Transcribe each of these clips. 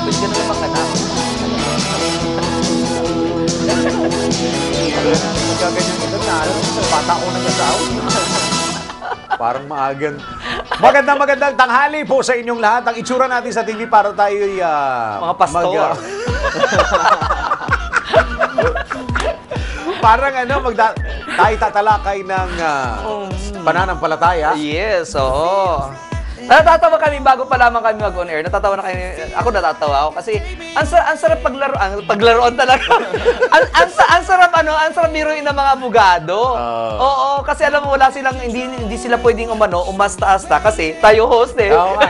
Pwede ka na lang mag-anak. Gaganyan ito na, bata ko nag-asawa. Parang maagang. Magandang tanghali po sa inyong lahat. Ang itsura natin sa TV para tayo'y Mga pastor. parang tayo tatalakay ng pananampalataya. Yes, oo. Natatawa kami bago pa lamang kami mag-on air. Natatawa na kami. Ako natatawa ako kasi ang sarap paglaruan talaga. ang sarap biruin ng mga abogado. Oo, kasi alam mo wala silang hindi sila pwedeng umasta-asta kasi tayo host eh. Oo nga.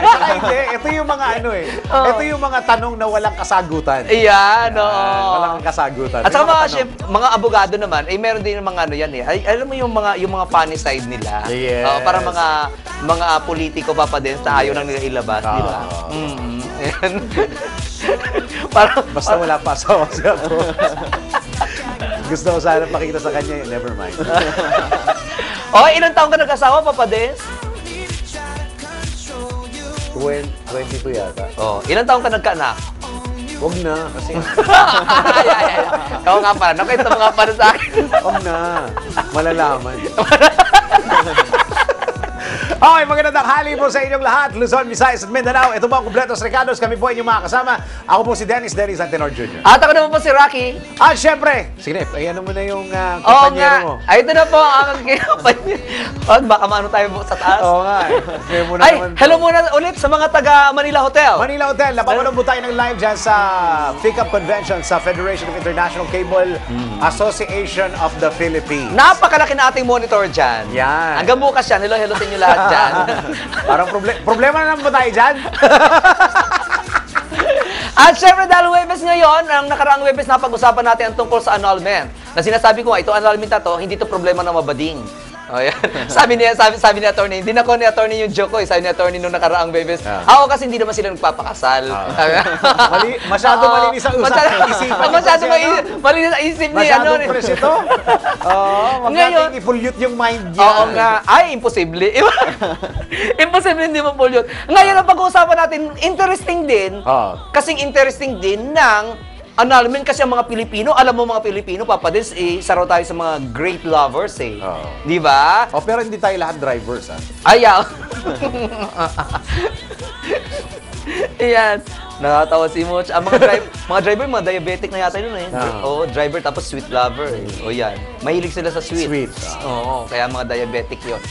Ito yung mga Ito yung mga tanong na walang kasagutan. Iyan, oo. Walang kasagutan. At saka mga abogado naman, meron din mga yan eh. Ay, alam mo yung mga funny side nila. Yes. Para mga politiko pa din na ayaw nang nila ilabas, di ba? Basta wala pa asawa siya po. Gusto ko sana pakita sa kanya, never mind. Ilang taon ka nag-asawa, Papa Des? 22 yata. Ilang taon ka nagka-anak? Huwag na, kasi Ikaw nga pala, nakita mo nga para sa akin. huwag na. Malalaman. Okay, magandang hali po sa inyong lahat. Luzon, Visayas at Mindanao. Ito po ang Kumpletos Recados. Kami po inyong mga kasama. Ako po si Dennis Antenor Jr. At ako naman po si Rocky. At syempre, sige, ano mo na yung kompanyero mo. Ay, ito na po ang aking kompanyero. Baka maano tayo sa taas. Oo nga. Hello muna ulit sa mga taga Manila Hotel. Manila Hotel. Napapanood po tayo ng live dyan sa FICAP Convention sa Federation of International Cable Association of the Philippines. Napakalaki na ating monitor dyan. Yan. Hanggang bukas yan. Hello sa inyo lahat dyan. Parang problema na naman ba tayo dyan? At syempre dahil Webes ngayon, ang nakaraang Webes na pag-usapan natin ang tungkol sa annulment. Na sinasabi ko nga, ito annulment na to, hindi to problema ng mabading. Yan. sabi ni attorney, hindi na ko ni attorney yung joke ko. Sabi ni attorney nung nakaraang Webes, ako kasi hindi naman sila nagpapakasal. Masyado malinis ang isipan. Masyado malinis ang isip ni Masyado fresh ito. Wag natin i-pollute yung mind niya. Oo nga. Ay, imposible. Imposible hindi ma-pollute. Ngayon, ang pag-uusapan natin, interesting din. Kasing interesting din ng annulment kasi ang mga Pilipino, alam mo mga Pilipino, Papa Des, isa raw tayo sa mga great lovers eh. Di ba? Pero hindi tayo lahat drivers, ha? Ayaw. Ayan. Nakatawa si Moch. Ang mga driver, mga diabetic na yata yun eh. Oo, driver tapos sweet lover eh. Yan. Mahilig sila sa sweet. Oo, kaya mga diabetic yun.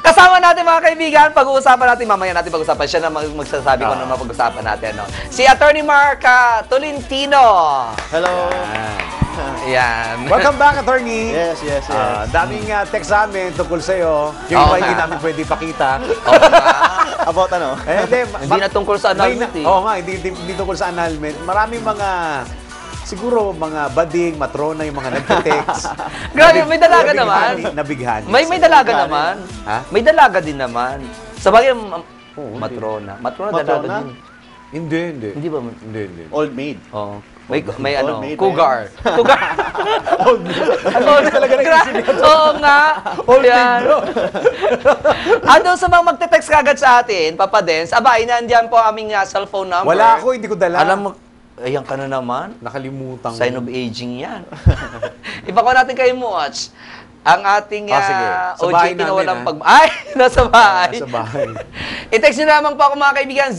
Kasama natin mga kaibigan, pag-uusapan natin, mamaya natin pag-uusapan. Siya na magsasabi ko na mapag-usapan natin. No? Si Attorney Mark Tolentino. Hello. Yan. Welcome back, Attorney. Yes. Daming text sa amin tungkol sa'yo. Yung iba hindi namin pwede ipakita. About ano? Hindi na tungkol sa annulment eh. Oo nga, hindi tungkol sa annulment. Maraming siguro mga bading, matrona, yung mga nagte-text. Grabe, may dalaga naman. Nabighan. May dalaga naman. Ha? May dalaga din naman. Sabagay, matrona. Matrona dalaga din. Hindi. Hindi ba? Hindi. Old maid. Oo. May maid cougar. Old maid. Ano talaga naisip niya? Oo nga. Old maid, bro. Ano sa mga magte-text kagad sa atin, Papa Dens, nandiyan po aming cellphone number. Wala ako, hindi ko dala. Alam mo, ayan ka na naman. Nakalimutan. Sign of aging yan. Ipako natin kayo mo, Watch. Ang ating OJT na walang Ay! Nasa bahay. Nasa bahay. I-text nyo lamang po ako mga kaibigan,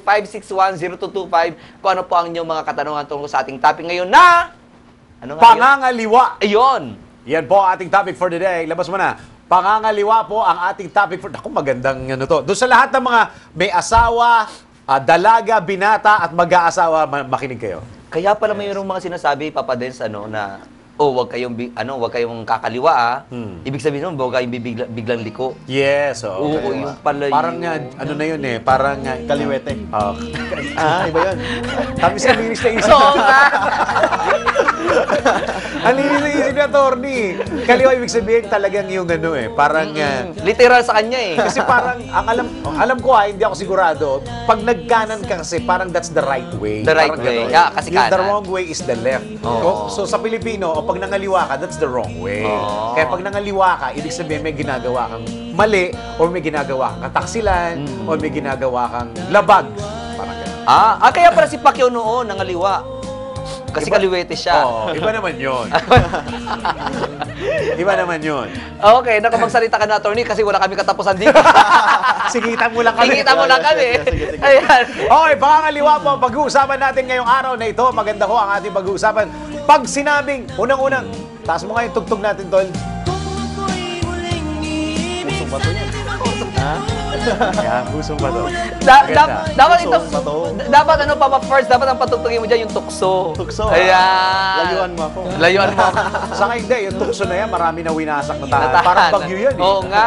0961-561-0225 kung ano po ang inyong mga katanungan tungkol sa ating topic ngayon na... Ano nga Pangangaliwa. Ayun. Yan po ang ating topic for today. Labas mo na. Pangangaliwa po ang ating topic for... Ako, magandang to. Doon sa lahat ng mga may asawa, dalaga, binata at mag-aasawa, makinig kayo. Kaya pala mayroong mga sinasabi, Papa Dens, na wag kayong kakaliwa Ibig sabihin nun, wag kayong biglang liko. Yes, oo. Oo, yung pala parang ano na yun eh, parang Kaliwete. Iba yun. Kami sa linis na isip. Oo nga. Ang linis na isip ni attorney. Kaliwa ibig sabihin talagang yung parang... Literal sa kanya eh. Kasi parang, alam ko hindi ako sigurado, pag nagkanan ka kasi, parang that's the right way. The right way. Yeah, kasi kanan. The wrong way is the left. So sa Pilipino, pag nangaliwa ka, that's the wrong way. Kaya pag nangaliwa ka, ibig sabihin may ginagawa kang mali, or may ginagawa kang kataksilan, or may ginagawa kang labag. Parang ganun. Kaya pala si Pacquiao noon, nangaliwa. Kasi kaliwete siya. Oo, iba naman yun. Iba naman yun. Okay, nakapagsalita ka na, attorney, kasi wala kami katapusan dito. Sigitan mo lang kami. Tingita mo lang kami. Sige. Ayan. Okay, pangangaliwa po, pag-uusapan natin ngayong araw na ito. Maganda ho ang ating pag-uusapan. Pag sinabing, unang-unang, taas mo nga yung tugtog natin, Tol. Pusong bato niya. Ha? Kaya, pusong ba to? Dapat ito, Bato. dapat ano pa ba first, dapat ang patutugin mo dyan yung tukso. Tukso. Ayan. Layuan mo ako. Layuan mo ako. Saka hindi, yung tukso na yan, marami na winasak na tahan. Natahan. Parang bagyo yun eh. Oo nga.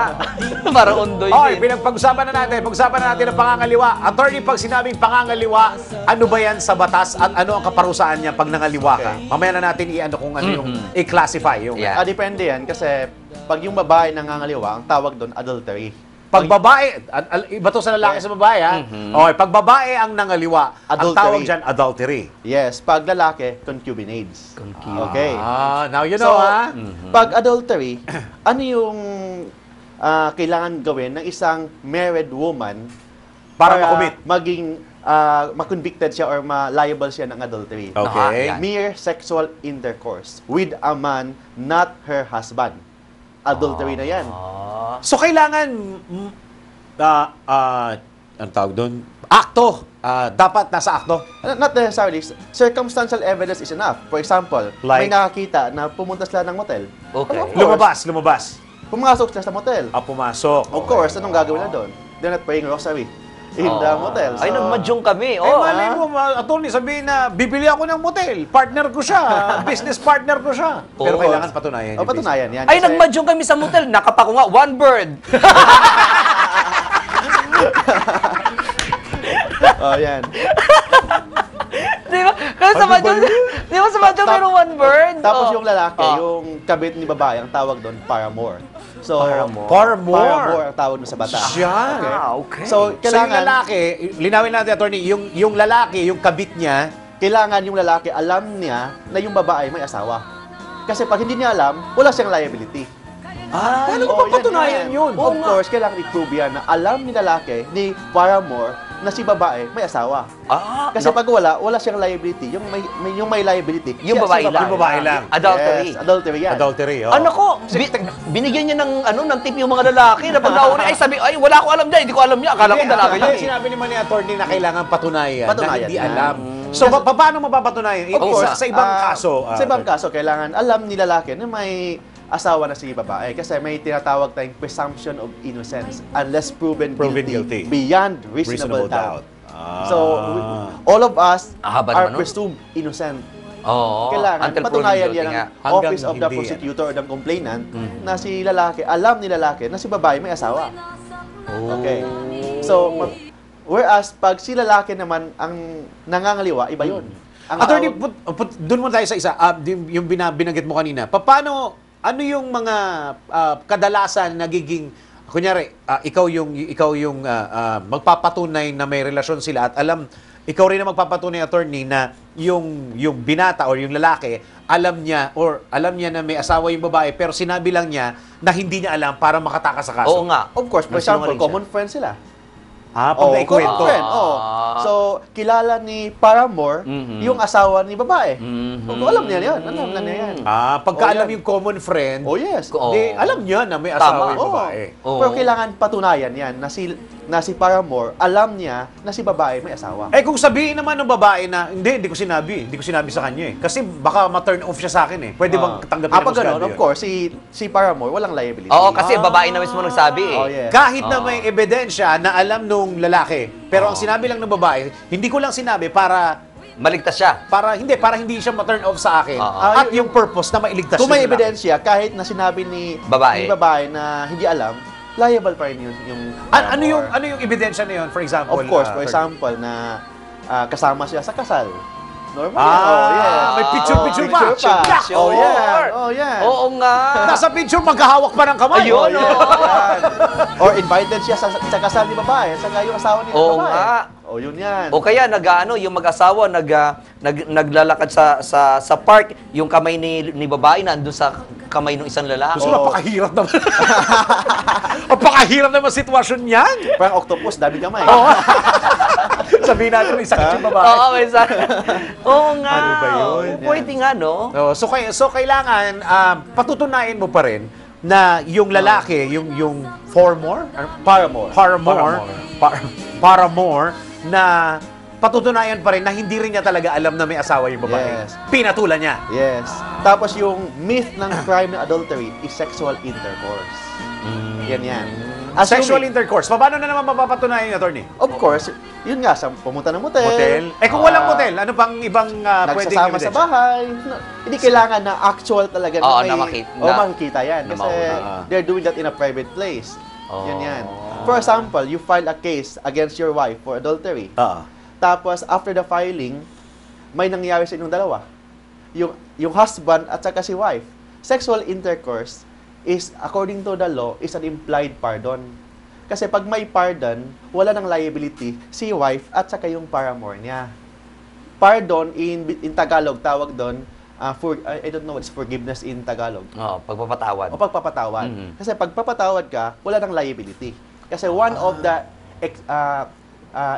Parang undoy Okay, din. pinagpag-usapan na natin. Pag-usapan na natin ang pangangaliwa. Attorney, pag sinabing pangangaliwa, ano ba yan sa batas at ano ang kaparusaan niya pag nangaliwa ka? Okay. Mamaya na natin i-ano kung ano yung i-classify. Yung Yeah. Depende yan kasi pag yung babae nangangaliwa, ang tawag doon adultery. Pag babae, iba to sa lalaki sa babae ha? Okay, pag babae ang nangaliwa, ang Adultery. tawag dyan adultery. Yes, pag lalaki, concubinage. Okay. Now you So, know ha? pag adultery, ano yung kailangan gawin ng isang married woman Para makumit. maging ma-convicted siya or ma-liable siya ng adultery? Okay. Yan. Mere sexual intercourse with a man, not her husband. Adultery na yan. So kailangan ang tawag doon? Akto. Dapat nasa akto. Not necessarily. Circumstantial evidence is enough. For example, Like? may nakakita na pumunta sila ng motel. Okay. Of course, Lumabas. pumasok sila sa motel. Pumasok. Of course, anong gagawin na doon? They're not praying rosary in the motel. Ay, nagmadyong kami. Eh, malay mo, attorney, sabihin na, bibili ako ng motel. Partner ko siya. Business partner ko siya. Pero Oo. kailangan patunayan. yung Patunayan yan. Ay, kasi- nagmadyong kami sa motel. Nakapako nga, one bird. Oh, yan. Di ba? Kasi sa madyong, di ba sa madyong mayroong one bird? Tapos Oh. yung lalaki, Oh. yung kabit ni babae, ang tawag doon, paramour. So, Paramour. ang tawag doon sa bata. Siyan. Okay. So, So, yung kailangan, lalaki, linawin natin, attorney, yung lalaki, yung kabit niya, kailangan yung lalaki alam niya na yung babae may asawa. Kasi pag hindi niya alam, wala siyang liability. paano mo Oh, papatunayan yun? Of course, kailangan i-prove yan na alam ni lalaki, ni paramour, na si babae may asawa. Kasi pag wala siyang liability. Yung may liability, Yung si babae lang. Yung babae lang. Adultery. Yes, adultery yan. Adultery, oh. Ano ko, binigyan niya ng tip yung mga lalaki na pag nauli, ay sabi, ay wala ko alam dyan, hindi ko alam niya, akala ko dalaga niya. Hindi, sinabi naman ni attorney na kailangan patunayan, na Patunayan hindi yan. alam. So, paano mapapatunayan? Of course, Sa ibang kaso. sa ibang kaso, kailangan alam ni lalaki na may asawa na si babae. Kasi may tinatawag tayong presumption of innocence unless proven guilty beyond reasonable doubt. So, all of us Haba are naman nun. presumed innocent. Oo. Kailangan Until proven patunayan guilty yan nga. ng Hanggang Office of the hindi, Prosecutor or the Complainant na si lalaki, alam ni lalaki na si babae may asawa. Okay. So, whereas pag si lalaki naman ang nangangaliwa, iba yun. Ang Attorney, awag- doon mo tayo sa isa. Yung binanggit mo kanina. Paano, ano yung mga kadalasan nagiging, kunyari, ikaw yung magpapatunay na may relasyon sila at alam, ikaw rin na magpapatunay, attorney, na yung binata or yung lalaki, alam niya na may asawa yung babae, pero sinabi lang niya na hindi niya alam para makatakas sa kaso. Oo nga. Of course, for example, Nagsinungaling siya. common friends sila. Pag Oh, naikwento. common friend. Oh. So, kilala ni Paramore yung asawa ni babae. Alam niya yan. Alam na niya yan. Pagka Oh, alam yan. yung common friend, Oh, yes. Oo. di, alam niya na may asawa Tama. yung Oo. babae. Oo. Pero kailangan patunayan yan na si Paramore, alam niya na si babae may asawa. Eh kung sabihin naman ng babae na, hindi ko sinabi sa kanya eh. Kasi baka ma-turn off siya sa akin eh. Pwede bang tanggapin Pag husgado ganun, of yun? course, si Paramore, walang liability. Oo, kasi babae na mismo nagsabi eh. Oh, yes. Kahit na may ebidensya na alam nung lalaki, pero ang sinabi lang ng babae, hindi ko lang sinabi para Maligtas siya. hindi siya ma-turn off sa akin. Oo. At yung purpose na mailigtas Kung may yung lalaki. ebidensya, kahit na sinabi ni Babae. babae na hindi alam, liable pa rin yung Paramore. Ano yung ebidensya na yun, for example? Of course, for third- example, na kasama siya sa kasal. Normal. Ah, oh, yes. may picture pa. Picture pa. Picture. Oh, yan. Oh, yan. Oo nga. Nasa picture, magkahawak pa ng kamay. Ayun, Oh, yan. Or invited siya sa kasal ni babae, sa yung asawa ni Oo babae. nga. Oh, yun yan. O kaya yung mag-asawa naglalakad sa park, yung kamay ni babae nandun sa kamay ng isang lalaki. Gusto napakahirap naman. Napakahirap naman sitwasyon yan. Parang octopus, dami kamay. Oo. So, Sabihin natin may sakit yung babae. Oo, may sakit. Oo nga. Ano ba yun? Oo, pwede nga, no? So kailangan patutunayan mo pa rin na yung lalaki, yung paramour na patutunayan pa rin na hindi rin niya talaga alam na may asawa yung babae. Yes. Pinatulan niya. Yes. Tapos yung myth ng crime ng adultery is sexual intercourse. Yan. Sexual intercourse. Paano na naman mapapatunayan yung attorney? Of course, yun nga, pumunta ng motel. Motel? Kung walang motel, ano pang ibang pwedeng nagsasama sa bahay. Hindi kailangan na actual talaga Oo, na na makikita yan. na Kasi mauna. they're doing that in a private place. Oh. Yan. For example, you file a case against your wife for adultery. Tapos, after the filing, may nangyari sa inyong dalawa. Yung husband at saka si wife. Sexual intercourse is, according to the law, is an implied pardon. Kasi pag may pardon, wala ng liability si wife at saka yung paramour niya. Pardon, in Tagalog, tawag doon, I don't know what's forgiveness in Tagalog. Pagpapatawad. O pagpapatawad. Kasi pagpapatawad ka, wala ng liability. Kasi one of the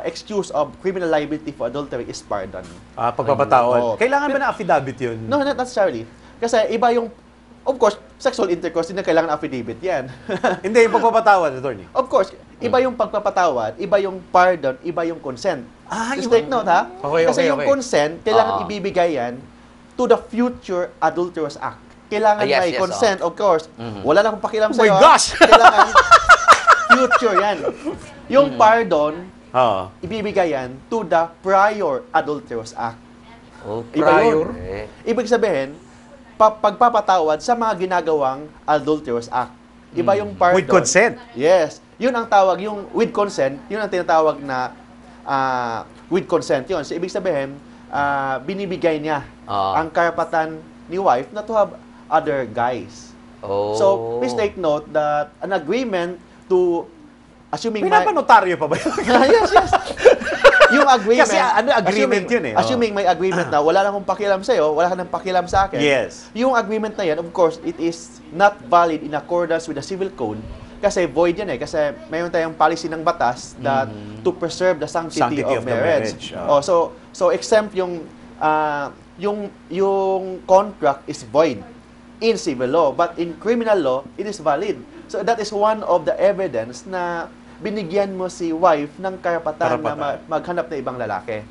excuse of criminal liability for adultery is pardon. Pagpapatawad. Kailangan ba na affidavit yun? No, not necessarily. Kasi iba yung, of course, sexual intercourse, hindi na kailangan affidavit yan. Hindi, yung pagpapatawad, attorney. Of course, iba yung pagpapatawad, iba yung pardon, iba yung consent. Just take note, ha? Kasi yung consent, kailangan ibibigay yan to the future adulterous act. Kailangan may consent, of course. Wala na akong pakialam sa'yo. Oh my gosh! Kailangan future yan. Yung pardon, ibibigay yan to the prior adulterous act. Prior? Ibig sabihin, pagpapatawad sa mga ginagawang adulterous act. Iba yung pardon. With consent? Yes. Yun ang tawag, yung with consent, yun ang tinatawag na with consent yun. So, ibig sabihin, binibigay niya ang karapatan ni wife na to have other guys. So, please take note that an agreement to assuming pinapanotaryo pa ba yun? yes. Yung agreement. Kasi agreement yun eh. Assuming may agreement na wala na akong pakialam sa'yo, wala ka nang pakialam sa akin. Yes. Yung agreement na yan, of course, it is not valid in accordance with the civil code. Kasi void yan eh. Kasi mayroon tayong policy ng batas that to preserve the sanctity of marriage. So exempt yung contract is void in civil law, but in criminal law, it is valid. So that is one of the evidence na binigyan mo si wife ng karapatan na maghanap na ibang lalaki.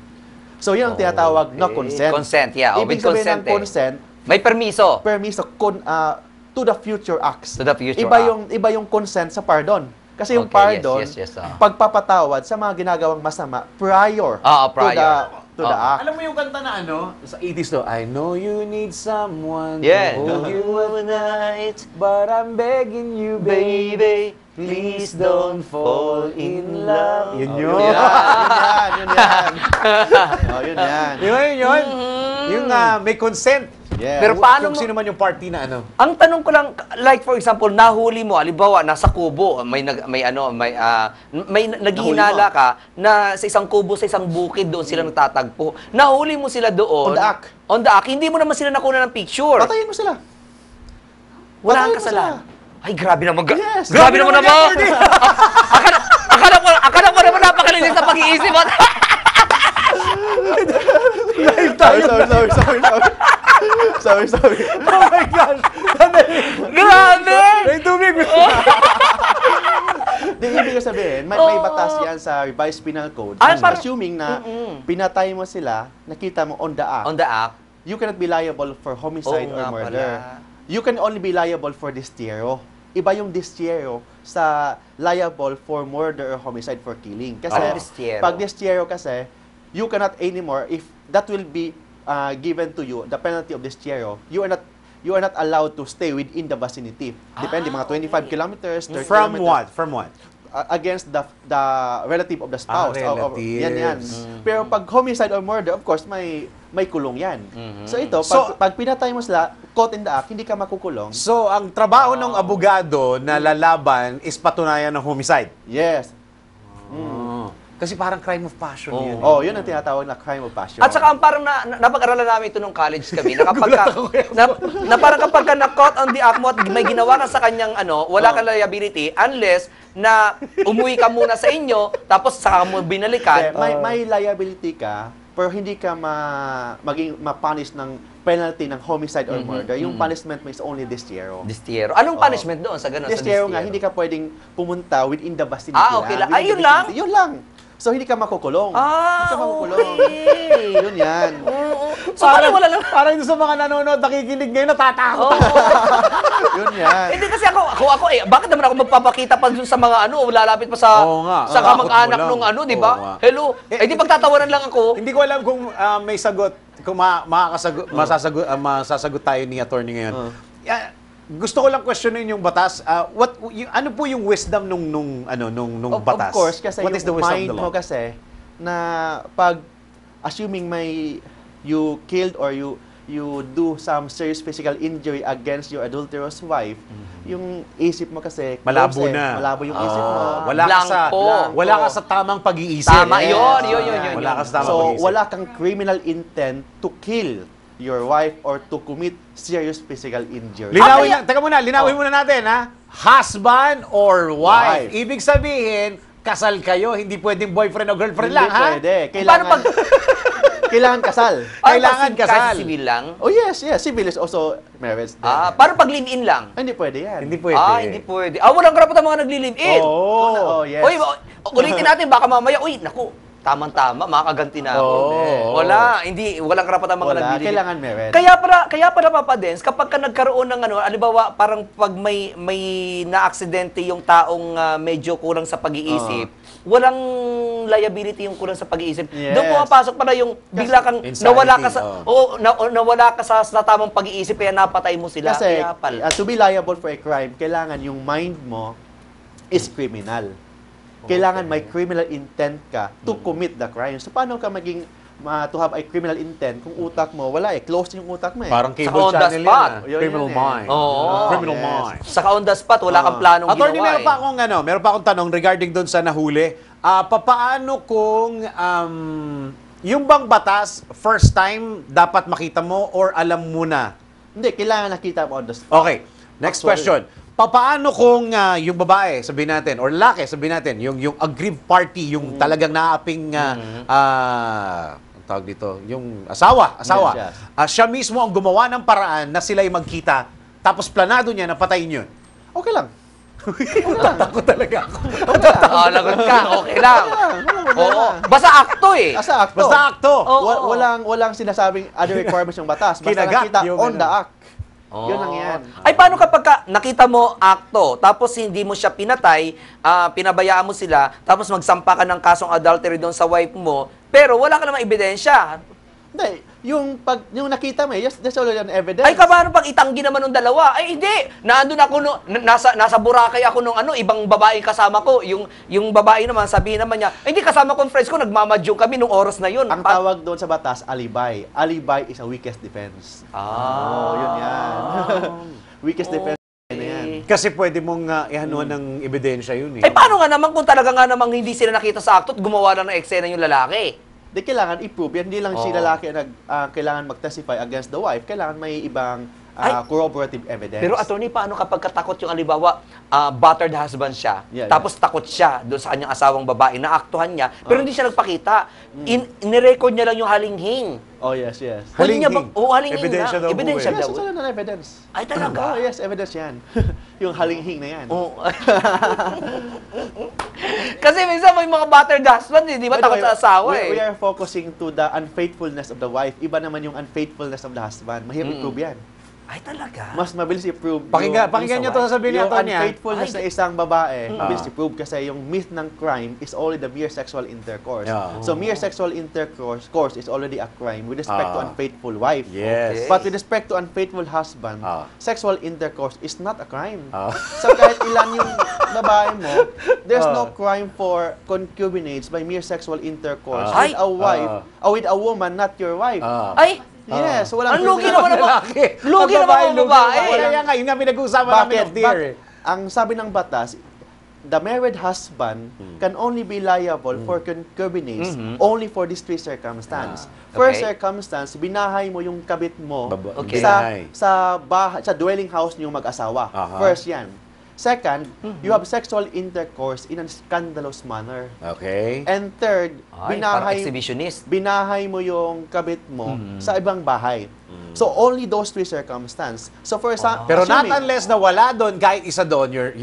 So, yun ang tinatawag na consent. Consent, yeah. Ibig sabihin ng consent, may permiso. To the future acts. To the future Iba yung consent sa pardon. Kasi yung pardon, pagpapatawad sa mga ginagawang masama prior to the act. Alam mo yung kanta na sa 80s to, I know you need someone to hold you at night, but I'm begging you, baby, please don't fall in love. Yun yun. Yun yan. Yung may consent. Yeah. Pero paano kung sino man yung party na Ang tanong ko lang, like for example, nahuli mo, halimbawa, nasa kubo, may naghihinala ka na sa isang kubo, sa isang bukid, doon sila nagtatagpo. Nahuli mo sila doon. On the act. Hindi mo naman sila nakuna ng picture. Patayin mo sila. Wala kang kasalanan. Ay, grabe naman. Yes. Grabe naman naman. Akala ko naman napakalinis sa pag-iisip. Sorry. Oh my gosh! Grabe! May tubig! Ibig sabihin, may batas yan sa revised penal code. Assuming na pinatay mo sila, nakita mo on the act, you cannot be liable for homicide or murder. You can only be liable for distiero. Iba yung distiero sa liable for murder or homicide for killing. Kasi pag distiero kasi, you cannot anymore, if that will be given to you, the penalty of distiero, you are not allowed to stay within the vicinity. Depende, mga 25 kilometers, 30 From kilometers. From what? Against the relative of the spouse. Yan. Pero pag homicide or murder, of course, may kulong yan. So ito, pag pinatay mo sila, caught in the act, hindi ka makukulong. So, ang trabaho ng abogado na lalaban is patunayan ng homicide? Yes. Kasi parang crime of passion yun. Oh, yun ang tinatawag na crime of passion. At saka ang parang napag-aralan namin ito nung college kami, na kapag na parang kapag ka na-caught on the act mo at may ginawa ka sa kanyang wala kang liability unless na umuwi ka muna sa inyo, tapos saka mo binalikan. May liability ka, pero hindi ka ma-punish ng penalty ng homicide or murder. Yung punishment mo is only distierro. Distierro. Anong punishment doon sa ganun? Distierro nga, hindi ka pwedeng pumunta within the vicinity. Okay lang. Ay, yun lang? Yun lang. So, hindi ka makukulong. Hindi ka makukulong. Okay. Yun yan. So, parang wala lang. Parang yung sa mga nanonood, nakikinig ngayon, natatakot. Yun yan. Hindi kasi ako bakit naman ako magpapakita pa dun sa mga lalapit pa sa sa kamag-anak nung di ba? Hello. Di pagtatawanan lang ako. Hindi ko alam kung may sagot, kung masasagot tayo ni attorney ngayon. Gusto ko lang questionin yung batas. Ano po yung wisdom nung batas? Of course, kasi What is the wisdom mind of the law? mo kasi na pag assuming you killed or you do some serious physical injury against your adulterous wife, yung isip mo kasi Malabo na. Malabo yung isip mo. Wala ka sa tamang pag-iisip. Tama, yun. Wala ka sa tamang So, pag-iisip. wala kang criminal intent to kill your wife or to commit serious physical injury. Linawin muna natin, ha? Husband or wife. Ibig sabihin, kasal kayo, hindi pwedeng boyfriend o girlfriend lang, ha? Hindi pwede. Paano pag... Kailangan kasal. Kailangan kasal. Kasi civil lang? Oh yes, civil is also marriage. Paano pag live-in lang? Hindi pwede yan. Hindi pwede. Hindi pwede. Walang karapatan mga nagli-live-in. Oh, yes. Uy, ulitin natin, baka mamaya, naku, tamang-tama, makaganti na ako. Walang karapatan mga nagli-live-in. Kailangan marriage. Kaya para Papa Dens, kapag ka nagkaroon ng halimbawa, parang pag may na-aksidente yung taong medyo kulang sa pag-iisip, walang liability yung kulang sa pag-iisip. Yes. Doon pumapasok pala yung bigla kang nawala ka sa tamang pag-iisip kaya napatay mo sila. Kasi Kaya pala. to be liable for a crime, kailangan yung mind mo is criminal. Kailangan may criminal intent ka to commit the crime. So paano ka to have a criminal intent kung utak mo wala close yung utak mo Parang cable on the channel spot. yan. Criminal mind. Criminal mind. Saka on the spot, wala kang planong Attorney, ginawa. meron pa akong tanong regarding doon sa nahuli. Papaano kung yung bang batas, first time, dapat makita mo or alam mo na? Hindi, kailangan nakita mo on the spot. Okay, next question. Papaano kung yung babae, sabihin natin, or lalaki, sabihin natin, yung aggrieved party, yung talagang naaping, ang tawag dito, yung asawa. Yes. Siya mismo ang gumawa ng paraan na sila'y magkita, tapos planado niya na patayin yun. Okay lang. Takot talaga ako. Lagot ka, okay lang. Basta akto Basta akto. Basta akto. Walang sinasabing other requirements yung batas. Basta Kinagat nakita yung on the act. Yun lang yan. Ay, paano kapag nakita mo akto, tapos hindi mo siya pinatay, pinabayaan mo sila, tapos magsampa ka ng kasong adultery doon sa wife mo, pero wala ka namang ebidensya? Hindi, yung nakita mo, that's already an evidence. Ay, paano pag itanggi naman ng dalawa? Ay, hindi. Naandun ako, nasa Boracay ako nung ibang babae kasama ko. Yung babae naman, sabihin naman niya, hindi, kasama kong friends ko, nagmamadyong kami nung oras na yun. Ang tawag doon sa batas, alibi. Alibi is a weakest defense. Yun yan. Weakest defense na yan. Kasi pwede mong ihanuan ng ebidensya yun Eh, paano nga naman kung talaga nga namang hindi sila nakita sa akto at gumawa lang ng eksena yung lalaki? Di kailangan i-prove yan. Hindi lang si lalaki kailangan mag-testify against the wife. Kailangan may ibang corroborative evidence. Pero attorney, paano kapag katakot yung alibawa, battered husband siya, tapos takot siya doon sa kanyang asawang babae, naaktuhan niya, pero hindi siya nagpakita. Nirecord niya lang yung halinghing. Oh, yes. Halinghing? Halinghing Ebidensya na. daw. Ebidensya Yes, daw. it's an evidence. Ay, talaga? Oh, yes, evidence yan. Yung halinghing na yan. Kasi minsan may mga battered husband, di ba? Takot sa asawa We are focusing to the unfaithfulness of the wife. Iba naman yung unfaithfulness of the husband. Mahirap i-prove yan. Ay, talaga? Mas mabilis i-prove. Pakinggan niyo to sasabihin yung niya, Tony. unfaithfulness na isang babae, mabilis i-prove kasi yung myth ng crime is only the mere sexual intercourse. So, mere sexual intercourse is already a crime with respect to unfaithful wife. Yes. But with respect to unfaithful husband, sexual intercourse is not a crime. So, kahit ilan yung babae mo, there's no crime for concubinage by mere sexual intercourse with a wife, with a woman, not your wife. Ay! Yes, walang Ang lugi naman ang lalaki. Lugi naman ang babae. Kaya nga, yun nga pinag-uusapan namin of the year. Ang sabi ng batas, the married husband can only be liable for concubinage only for these three circumstances. First Okay. circumstance, binahay mo yung kabit mo Okay. sa dwelling house niyong mag-asawa. Aha. First yan. Second, you have sexual intercourse in a scandalous manner. Okay. And third, Ay, parang exhibitionist. binahay mo yung kabit mo sa ibang bahay. So, only those three circumstances. So, for example, Pero not unless na wala doon, kahit isa doon, you're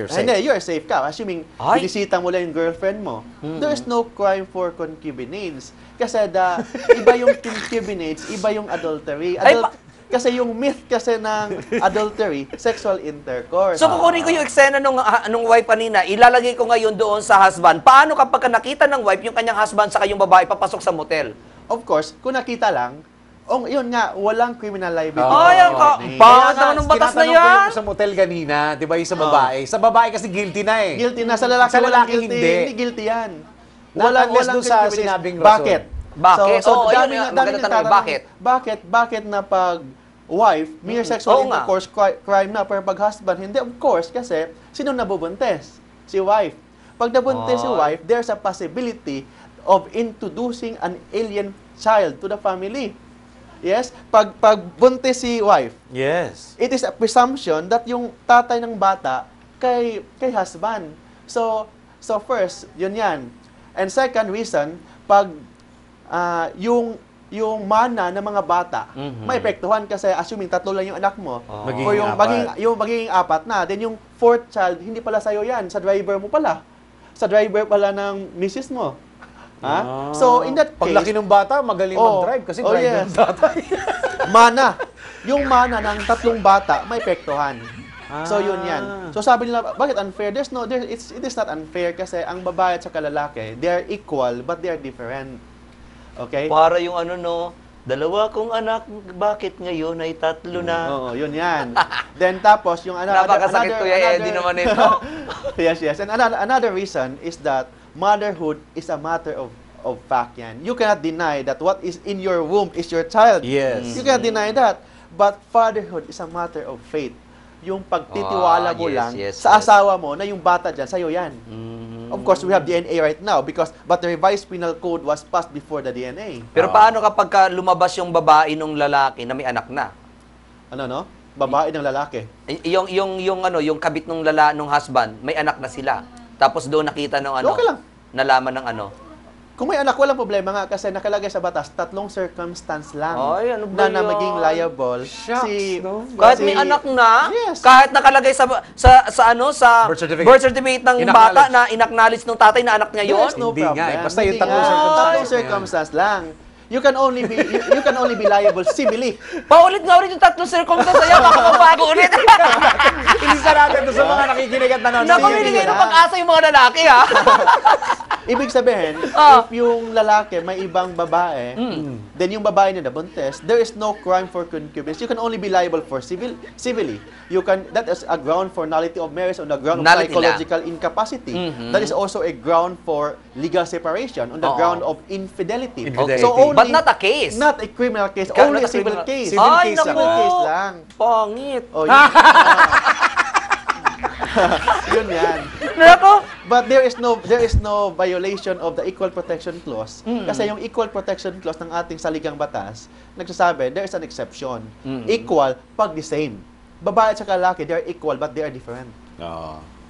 safe. Hindi, you're safe ka. Assuming, Ay. binisita mo lang yung girlfriend mo, there's no crime for concubinage. Kasi iba yung concubinage, iba yung adultery. Ay, Kasi yung myth kasi ng adultery, sexual intercourse. So kukunin ko yung eksena nung wife kanina, ilalagay ko ngayon doon sa husband. Paano kapag nakita ng wife yung kanyang husband sa yung babae papasok sa motel? Of course, kung nakita lang, yun nga, walang criminal liability. Ay, ang pangit naman ng batas na tinatanong ko yan. yung sa motel kanina, di ba yung sa babae? Sa babae kasi guilty na eh. Guilty na. Sa lalaki, Sa walang lalaki, guilty. hindi. Hindi guilty yan. Not unless doon sa criminal- sinabing rason. Bakit? Bakit? Oo, dami yun, nga- dami maganda nagtatanong, tanong, Bakit na pag wife, mere Oo sexual nga. intercourse, crime na, pero pag husband, hindi. Of course, kasi sino nabubuntes? Si wife. Pag nabuntes si wife, there's a possibility of introducing an alien child to the family. Yes? Pag buntis si wife, Yes. it is a presumption that yung tatay ng bata kay husband. So first, yun yan. And second reason, pag yung mana ng mga bata, maepektuhan kasi assuming 3 lang yung anak mo, Magiging or yung apat. magiging 4 na, then yung 4th child, hindi pala sa'yo yan, sa driver mo pala. Sa driver pala ng misis mo. Ha? So, in that case, Paglaki ng bata, magaling mag-drive kasi driver yes. ng tatay. mana. Yung mana ng 3 bata, may epektuhan. So, yun yan. So, sabi nila, bakit unfair? It is not unfair kasi ang babae at saka lalaki, they are equal, but they are different. Okay? Para yung dalawa kong anak, bakit ngayon ay 3 na? Oo, yun yan. Then, tapos, yung Napakasakit, Kuya Eddie naman ito. Yes. And another reason is that motherhood is a matter of fact yan. You cannot deny that what is in your womb is your child. Yes. You cannot deny that. But fatherhood is a matter of faith. Yung pagtitiwala mo yes, lang yes, sa yes. asawa mo na yung bata dyan, sa'yo yan. Of course, we have DNA right now but the revised penal code was passed before the DNA. Pero paano kapag lumabas yung babae nung lalaki na may anak na? Ano, no? Babae ng lalaki. Yung kabit nung nung husband, may anak na sila. Tapos doon nakita ng Okay lang. nalaman ng Kung may anak, walang problema nga kasi nakalagay sa batas, 3 circumstance lang Ay, ano ba na yan? maging liable. Shucks, no? Kahit may anak na, Yes. kahit nakalagay sa Birth certificate. birth certificate ng Inacknowledge. bata na inacknowledge ng tatay na anak niya yun. There's no Hindi nga problem. eh. Basta yung Hindi 3 nga. circumstance. 3 circumstance lang. You can only be liable civilly. Paulit nga ulit yung 3 circumstance sa'yo, baka mabago ulit. Ilisa natin doon sa mga nakikinig at nanonood. Naku, Sige binigay na. ng pag-asa yung mga lalaki, ha? Ibig sabihin, Ah. if yung lalaki may ibang babae, then yung babae na nabuntis, there is no crime for concubinage. You can only be liable for civilly. That is a ground for nullity of marriage on the ground of Nullity psychological incapacity. That is also a ground for legal separation on the Oo. ground of infidelity. Infidelity. So only, But not a case. Not a criminal case, Not only a a civil criminal- case. Civil Ay, case naku! Civil case lang. Pangit. Oh, yun yan. Nako, But there is no violation of the Equal Protection Clause. Kasi yung Equal Protection Clause ng ating saligang batas, nagsasabi, there is an exception. Equal pag the same. Babae at saka lalaki, they are equal but they are different.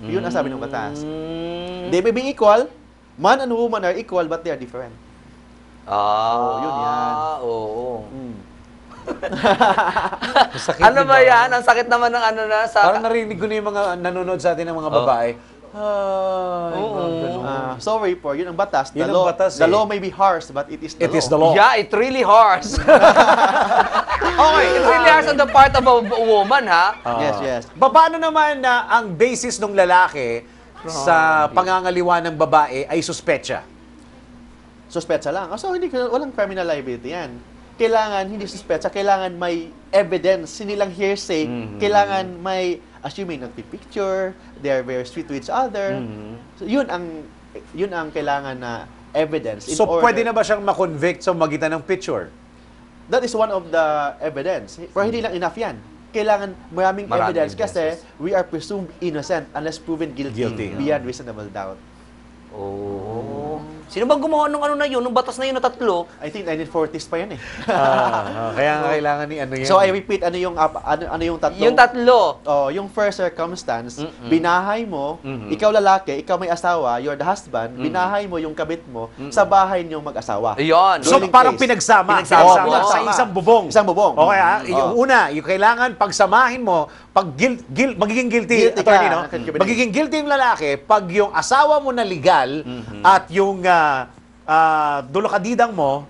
Yun ang sabi ng batas. They may be equal, man and woman are equal but they are different. yun yan. Oo. Sakit, Ano ba diba? yan? Ang sakit naman ng sa... Parang narinig ko na yung mga nanonood sa atin ng mga babae. Ay, mga ganun. Sorry po, yun ang batas. Yun ang batas, the eh. law may be harsh but it is the It law. is the law. Yeah, it really harsh. Okay, it really harsh on the part of a woman, ha? Yes. Paano naman na ang basis ng lalaki sa pangangaliwa ng babae ay suspetsa? Suspetsa lang. So, walang criminal liability yan. Kailangan, hindi suspetsa, kailangan may evidence, hindi lang hearsay. Kailangan may, assuming nagpipicture, they are very sweet to each other. So, yun ang kailangan na evidence. So, pwede na ba siyang makonvict sa magitan ng picture? That is one of the evidence. Pero hindi lang enough yan. kailangan maraming Maraming evidence kasi we are presumed innocent unless proven guilty beyond reasonable doubt. Oh. Sino bang gumawa nung ano na yun, nung batas na yun na 3? I think 1940s pa yan eh. Kaya nga kailangan ni ano yan. So I repeat, ano yung tatlo? Yung 3. Oh, yung first circumstance, binahay mo, ikaw lalaki, ikaw may asawa, you're the husband, binahay mo yung kabit mo sa bahay niyong mag-asawa. Ayun. So Dueling parang case. pinagsama. Pinagsama. Pinagsama sa isang bubong. Isang bubong. Okay, yung una, yung kailangan pagsamahin mo, pag magiging guilty, Guilty attorney, ka, no? concubinage. Magiging guilty yung lalaki pag yung asawa mo na legal at yung dulakadidang mo,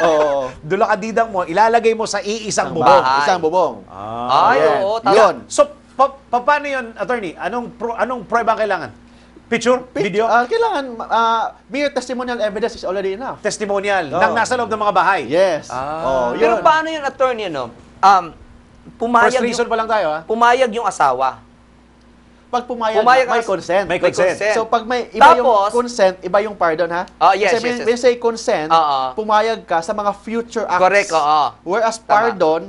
Oo. dulakadidang mo, ilalagay mo sa iisang Isang bubong. bahay. Isang bubong. Ay, Ayan. oo. Tama. Yun. So, paano yun, attorney? Anong prueba ang kailangan? Picture? Video? Kailangan, mere testimonial evidence is already enough. Testimonial Oo. ng nasa loob ng mga bahay? Yes. Ah. Pero Yun. paano yun, attorney, ano? First reason pa lang tayo, ha? Pumayag yung asawa. Pag pumayag, Pumayag may ang- consent. May consent. So pag may iba yung Tapos- consent, iba yung pardon, ha? Yes, Kasi yes, yes. when say consent, Oo. pumayag ka sa mga future acts. Correct, oo. Whereas Tama. pardon,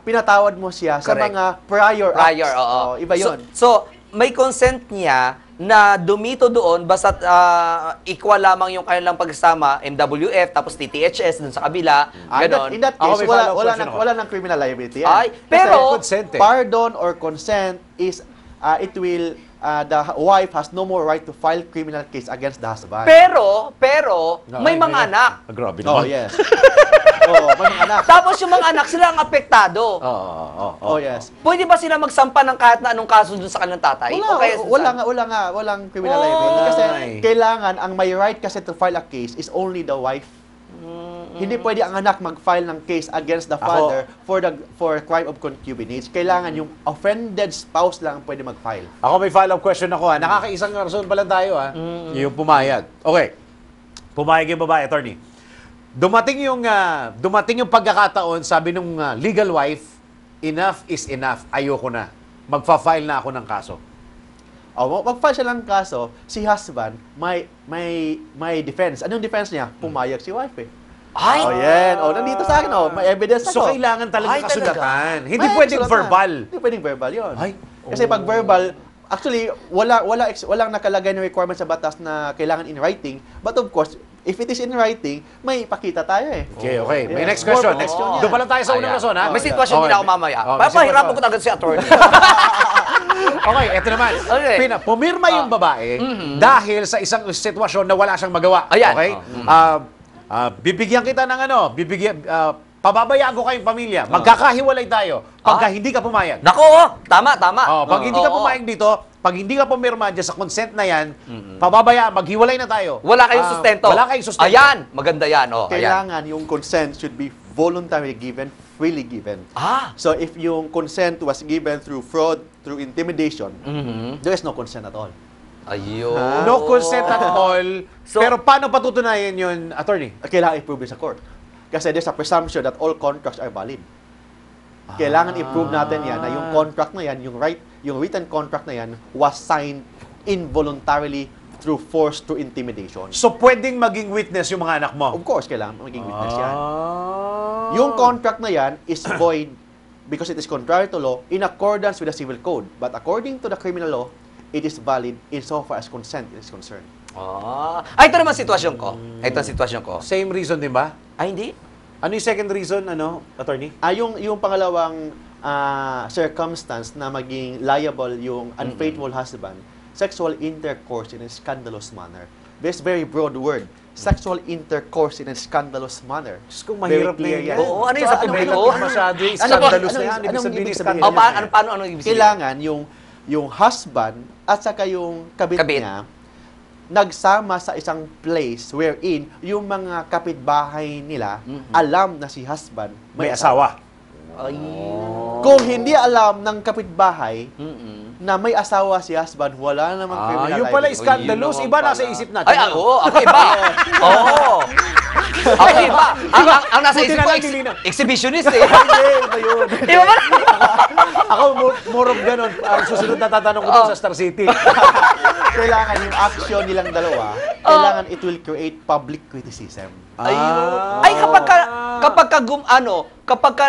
pinatawad mo siya sa Correct. mga prior acts. Prior, oo. Iba yun. So, may consent niya na dumito doon basta't equal lamang yung kanilang pagsama, MWF, tapos TTHS dun sa kabila, ganon. In that Ako, case, may wala, follow-up wala, question nang, ako. wala nang criminal liability yan. Ay, Kasi pero- Consent, eh. pardon or consent is, it will, the wife has no more right to file criminal case against the husband. Pero, may Ay, mga anak. Grabe Oh, naman. yes. May mga anak. Tapos yung mga anak, sila ang apektado. Oh, yes. Pwede ba sila magsampa ng kahit na anong kaso dun sa kanilang tatay? O kaya sa- Walang criminal Oh. liability. Kasi Ay. kailangan, ang may right kasi to file a case is only the wife. Hindi pwede ang anak mag-file ng case against the father for crime of concubinage. Kailangan yung offended spouse lang ang pwede mag-file. Ako may follow-up question ako, ha? Nakakaisang rason pa lang tayo, ha? Yung pumayag. Okay. Pumayag yung babae, attorney. Dumating yung pagkakataon, sabi nung legal wife, enough is enough. Ayoko na. Magfa-file na ako ng kaso. Mag-file siya ng kaso, si husband, may defense. Anong defense niya? Pumayag si wife eh. Ay! Yan. Nandito sa akin, may evidence So, ako. kailangan talaga Ay, kasulatan. Hindi May pwedeng kasulatan. verbal. Hindi pwedeng verbal yun. Ay. Kasi pag verbal, actually, walang nakalagay na requirement sa batas na kailangan in writing. But of course, if it is in writing, may ipakita tayo eh. Okay. May Yeah. next question. More protection yan. Doon pala tayo sa unang Ayan. rason, ha? May sitwasyon din ako mamaya. may Papahirapan sitwasyon. ko agad si attorney. Okay, eto naman. Okay. Pumirma yung babae dahil sa isang sitwasyon na wala siyang magawa. Ayan. Okay? Bibigyan kita ng pababayaan ko kayong pamilya. Magkakahiwalay tayo pagka hindi ka pumayag. Nako, tama. Pag hindi ka pumayag dito, pag hindi ka pumirma dyan sa consent na yan, pababayaan, maghiwalay na tayo. Wala kayong sustento. Wala kayong sustento. Ayan, maganda yan. Ayan. Kailangan yung consent should be voluntarily given, freely given. So, So if yung consent was given through fraud, through intimidation, there is no consent at all. ayun. No consent at all. So- Pero paano patutunayan yun, attorney? Kailangan i-prove sa court. Kasi there's a presumption that all contracts are valid. Kailangan i-prove natin yan na yung contract na yan, yung written contract na yan was signed involuntarily through force, through intimidation. So, pwedeng maging witness yung mga anak mo? Of course, kailangan maging witness yan. Ah. Yung contract na yan is void because it is contrary to law in accordance with the civil code. But according to the criminal law, it is valid insofar as consent is concerned. Ito naman sitwasyon ko. Same reason din ba? Ay, hindi. Ano yung second reason, attorney? Yung pangalawang circumstance na maging liable yung unfaithful husband, sexual intercourse in a scandalous manner. This very broad word. Sexual intercourse in a scandalous manner. Diyos ko, mahirap na Very yan. clear Oo, ano yung sa publiko? Masyado yung Ano ba? scandalous na yan. Anong Ibig sabihin ibig is sabihin? scandalous. Paano ibig sabihin? Kailangan yung husband at saka yung kabit niya nagsama sa isang place wherein yung mga kapitbahay nila alam na si husband May asawa. Kung hindi alam ng kapitbahay na may asawa si husband, wala namang criminal Yung pala liability. scandalous, Yun iba naman nasa pala. isip natin. Ay, oo, ako iba. Oo. Ako iba. Ang nasa Buti isip na ko, lang nilinaw. exhibitionist eh. Hindi, iba yun. Iba ba? Ako, more of ganun. Ang susunod na tatanong ko doon sa Star City. kailangan yung action nilang dalawa, kailangan it will create public criticism. Ayun. Ay, kapag ka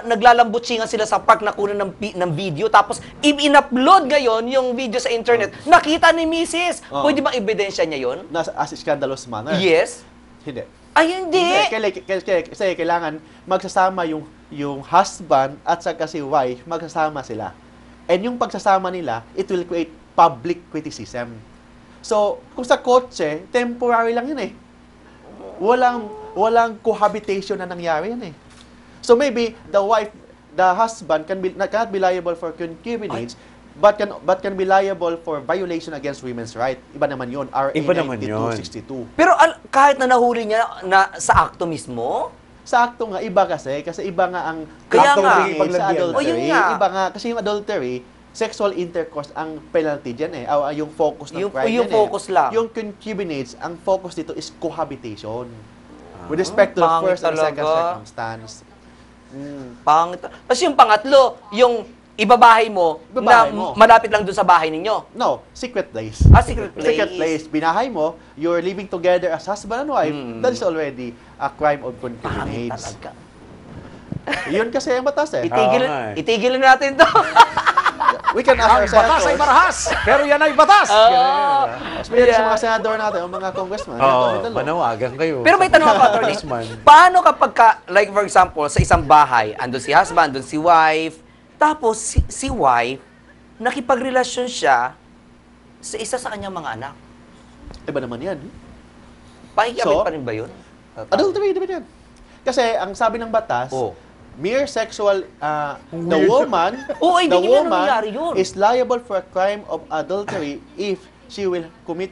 naglalambutsingan sila sa park na kunan ng video, tapos in-upload ngayon yung video sa internet, nakita ni Mrs. Pwede bang ebidensya niya yun? As scandalous manner? Yes. Hindi. Ay, hindi. Kasi kailangan magsasama yung husband at saka si wife, magsasama sila. And yung pagsasama nila, it will create public criticism. So, kung sa kotse, temporary lang yun eh. Walang cohabitation na nangyari yan eh. So maybe the husband cannot be liable for concubinage, but can be liable for violation against women's right. Iba naman yun, RA 9262. Pero kahit na nahuli niya na sa akto mismo? Sa akto nga, iba kasi iba nga ang Kaya nga. sa adultery. Yun nga. Iba nga, kasi yung adultery, sexual intercourse ang penalty dyan eh. Yung focus ng crime yung focus lang. Yung concubinage, ang focus dito is cohabitation. With respect to the first and second circumstance. Pangit. Tapos yung pangatlo, yung ibabahay mo na malapit lang dun sa bahay ninyo. No, secret place. Secret place. Secret place. Binahay mo, you're living together as husband and wife, that is already a crime of concubinage. Talaga. Yun kasi ang batas eh. Itigil natin to. We can ask Ang batas ay marahas, pero yan ay batas. Especially sa mga senador natin, o mga congressman. Manawagan kayo. Pero may tanong ako, attorney. Paano kapag like for example, sa isang bahay, andun si husband, andun si wife, tapos si wife, nakipagrelasyon siya sa isa sa kanyang mga anak? Iba naman yan. Pakikabit pa rin ba yun? Adultery, diba yan? Kasi ang sabi ng batas, mere sexual, the woman is liable for a crime of adultery if he will commit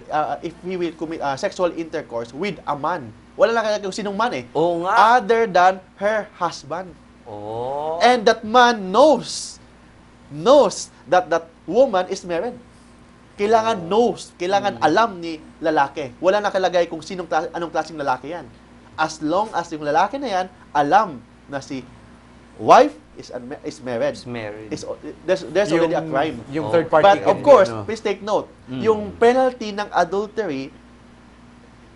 sexual intercourse with a man. Wala lang kung sinong man eh. Oo nga. Other than her husband. And that man knows that that woman is married. Kailangan alam ni lalaki. Wala nakalagay kung anong klaseng lalaki yan. As long as yung lalaki na yan, alam na si wife is married. There's already a crime. Yung third party. But of course, please take note, yung penalty ng adultery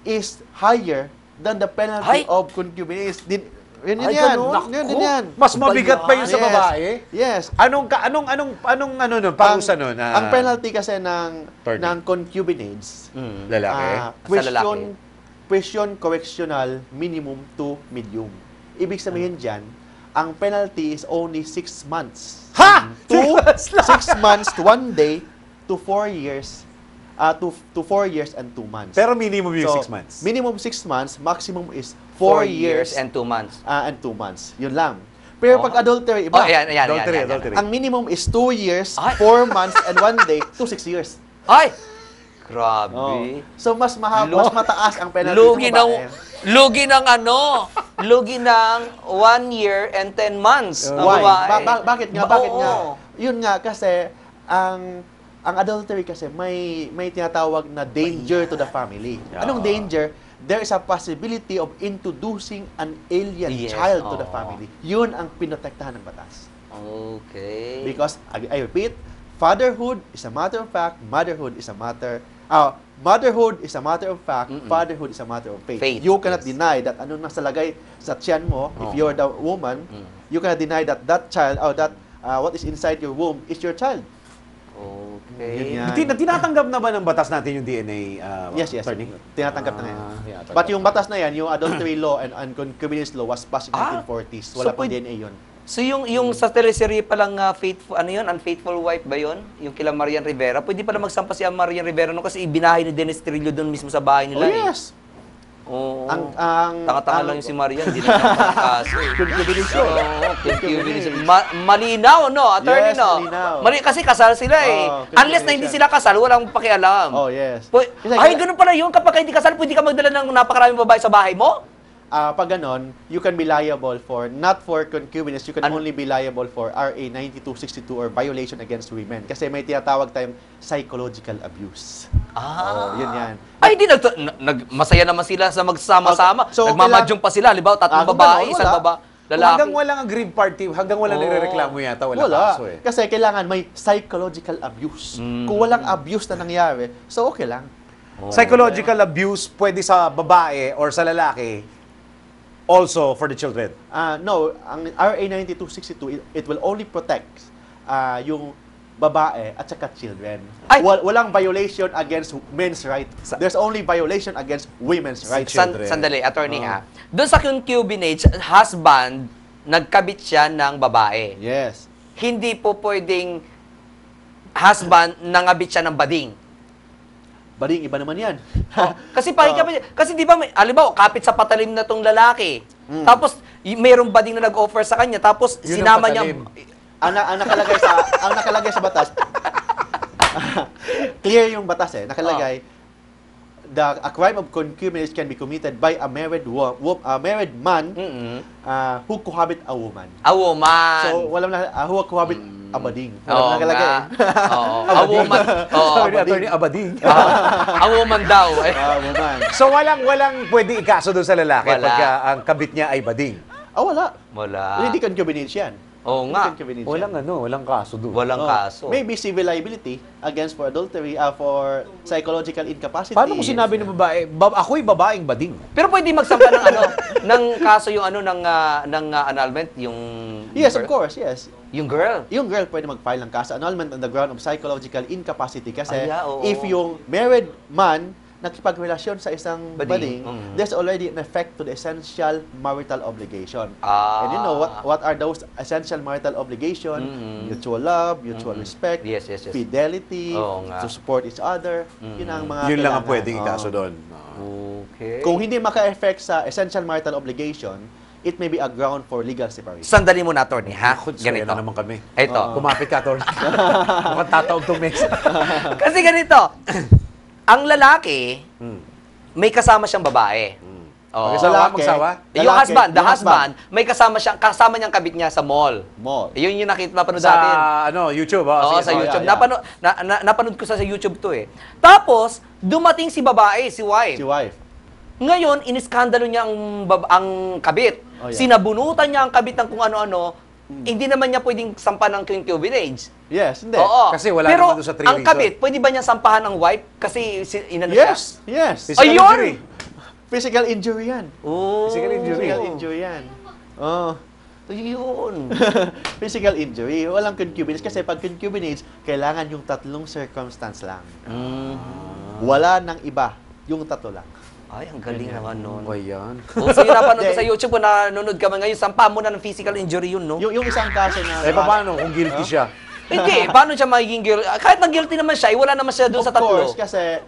is higher than the penalty of concubinage. Yun yan. Mas mabigat pa yun sa babae? Yes. Anong parusa nun? Ang penalty kasi ng concubinage, lalaki. Question correctional minimum to medium. Ibig sabihin dyan, ang penalty is only 6 months. Ha? 6 months to 1 day to 4 years. To 4 years and 2 months. Pero minimum yung 6 months. Minimum 6 months, maximum is 4 years and 2 months. And 2 months. Yun lang. Pero pag adultery, iba. Adultery. Ang minimum is 2 years, 4 months, and 1 day to 6 years. Ay! Grabe. So, mas mataas ang penalty Lugi ng 1 year and 10 months. Why? Bakit nga? Yun nga, kasi, ang adultery kasi may tinatawag na danger to the family. Anong danger? There is a possibility of introducing an alien child to the family. Yun ang pinotektahan ng batas. Okay. Because, I repeat, fatherhood is a matter of fact, motherhood is a matter of fact, fatherhood is a matter of faith. You cannot deny that ano nasa lagay sa tiyan mo, if you're the woman, you cannot deny that child, what is inside your womb is your child. Okay. Tinatanggap na ba ng batas natin yung DNA? Yes. Tinatanggap na yan. But yung batas na yan, yung adultery law and concubinage law was passed in 1940s. Wala pang DNA yun. So yung sa teleserye pa lang Unfaithful Wife ba yun? Yung kila Marian Rivera, pwede pala magsampa si Marian Rivera no kasi ibinahay ni Dennis Trillo doon mismo sa bahay nila. Yes. Tanga-tanga lang yung si Marian, hindi na kaso. Malinaw, no? Attorney, yes, no? Malinaw. Kasi kasal sila eh. Unless na hindi sila kasal, walang pakialam. Oh, yes. Ganun pala yun. Kapag hindi kasal, pwede ka magdala ng napakaraming babae sa bahay mo? Pag ganon, you can be liable not for concubinage, you can only be liable for RA 9262 or violation against women. Kasi may tinatawag tayong psychological abuse. Yun yan. Ay, masaya naman sila sa magsama-sama. So, Nagmamadyong pa sila. Halimbawa, tatlong babae, isang babae. lalaki. Hanggang walang aggrieved party, hanggang walang nirereklamo yata, wala kaso eh. Kasi kailangan may psychological abuse. Kung walang abuse na nangyari, so okay lang. Psychological abuse pwede sa babae or sa lalaki, also for the children. No, ang RA 9262, it will only protect yung babae at saka children. Ay! Walang violation against men's rights. There's only violation against women's rights. Children. Sandali, attorney ha. Doon sa concubinage, husband, nagkabit siya ng babae. Yes. Hindi po pwedeng husband, nangabit siya ng bading. Bading, iba naman yan. Kasi kasi di ba, alibaw, kapit sa patalim na tong lalaki. Tapos, mayroong bading na nag-offer sa kanya. Tapos, Yun ang sinama niya, patalim. ang nakalagay sa batas, clear yung batas eh. Nakalagay, a crime of concubinage can be committed by a married man who cohabit a woman. a woman. So, walang who cohabit a bading. Oo Walang nakalagay. nga. Oo. A woman. Oo. Attorney Abading. A woman daw. Woman. So walang pwede ikaso doon sa lalaki Wala. pagka ang kabit niya ay bading. Wala. Wala. Hindi concubinage yan. Oo nga. Concubinage Walang yan. walang kaso doon. Walang kaso. Maybe civil liability against for adultery, for psychological incapacity. Paano kung sinabi ng babae, ako'y babaeng bading? Pero pwede magsampa ng ng kaso yung ng annulment, yung Yes, girl? of course, yes. Yung girl. Yung girl pwede mag-file ng kaso annulment on the ground of psychological incapacity kasi Oo. if yung married man nakipagrelasyon sa isang bading, there's already an effect to the essential marital obligation. And you know what are those essential marital obligation? Mutual love, mutual respect, Yes. fidelity, Oo nga. to support each other. Yun ang mga Yun lang ang kailangan. pwedeng ikaso doon. Okay. Kung hindi maka-effect sa essential marital obligation, it may be a ground for legal separation. Sandali muna, attorney, ha? Ganito. na naman kami. Ito. Kumapit ka, Attorney. Mukhang tataog tong mesa. Kasi ganito, ang lalaki, may kasama siyang babae. Oo. Magsawa? Yung lalaki, husband, the yung husband, may kasama niyang kabit niya sa mall. Mall. Yun yung napanood Sa natin. YouTube. Oo, sige, sa sige. YouTube. yeah. Napanood ko sa YouTube to eh. Tapos, dumating si babae, si wife. Si wife. Ngayon, iniskandalo niya ang kabit. Oh, yeah. Sinabunutan niya ang kabit ng kung ano-ano. Hindi naman niya pwedeng sampa ng concubinage. Yes, hindi. Oo. Kasi wala Pero naman doon sa three ang reason. kabit, pwede ba niya sampahan ng wife? Kasi inano siya? Yes. Physical Ayun! injury. Physical injury yan. Oh. Physical injury. Physical injury yan. Oh. Ayun. Physical injury. Walang concubinage. Kasi pag concubinage, kailangan yung tatlong circumstance lang. Wala nang iba. Yung tatlo lang. Ay, ang galing naman nun. Ano yan? O, sige, napanood ko sa YouTube kung nanonood ka man ngayon, sampa mo na ng physical injury yun, no? Yung isang kaso na... Paano kung guilty siya? Hindi, paano siya magiging guilty? Kahit na guilty naman siya, wala naman siya doon sa Of tatlo. course, kasi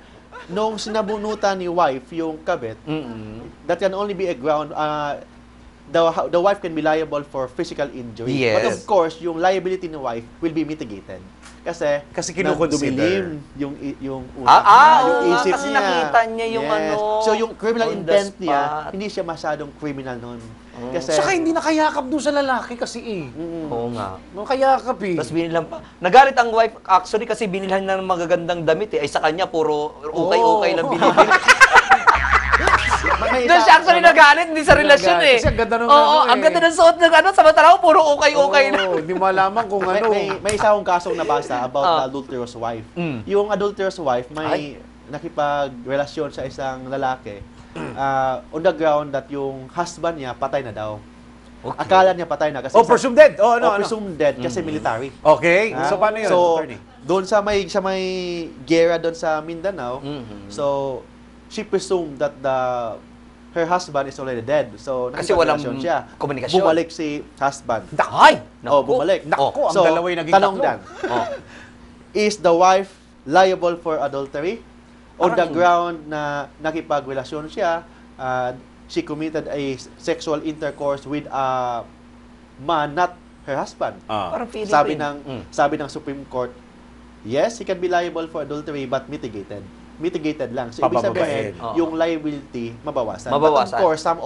nung sinabunutan ni wife yung kabit, that can only be a ground, the wife can be liable for physical injury. Yes. But of course, yung liability ni wife will be mitigated. Kasi kinukonsider. dumilim yung utak niya, yung oo nga, isip kasi niya. nakita niya yung ano, So yung criminal on the intent niya, spot. hindi siya masyadong criminal nun. Kasi, Saka hindi nakayakap doon sa lalaki kasi eh. Oo nga. Nakayakap eh. Tapos binilang pa. Nagalit ang wife actually kasi binilhan na ng magagandang damit eh. Ay sa kanya puro ukay-ukay lang binibili. Doon siya actually nagalit, hindi sa relasyon eh. Kasi ang ganda ng Oo, ano eh. ang ganda ng suot ng ano, samantala ko puro ukay-ukay na. Oo, hindi mo alaman kung ano. may isa akong kasong nabasa about the adulterous wife. Yung adulterous wife may nakipagrelasyon sa isang lalaki on the ground that yung husband niya patay na daw. Okay. Akala niya patay na kasi presumed dead. Oh, ano, presumed dead kasi military. Okay. Ah, So, paano yun, So, attorney? doon sa may gera doon sa Mindanao, so she presumed that her husband is already dead. So, Kasi walang nakipagrelasyon siya. komunikasyon. Bumalik si husband. Ay! Bumalik. Naku, ang So, dalawa'y naging tanong tatlo. dan, is the wife liable for adultery? On the Parang- ground na nakipagrelasyon siya, she committed a sexual intercourse with a man, not her husband. Parang feeling Sabi ko yun. sabi ng Supreme Court, yes, he can be liable for adultery but mitigated. Mitigated lang. So, ibig sabihin, Pababain. yung liability, mabawasan. Mabawasan. But of course, some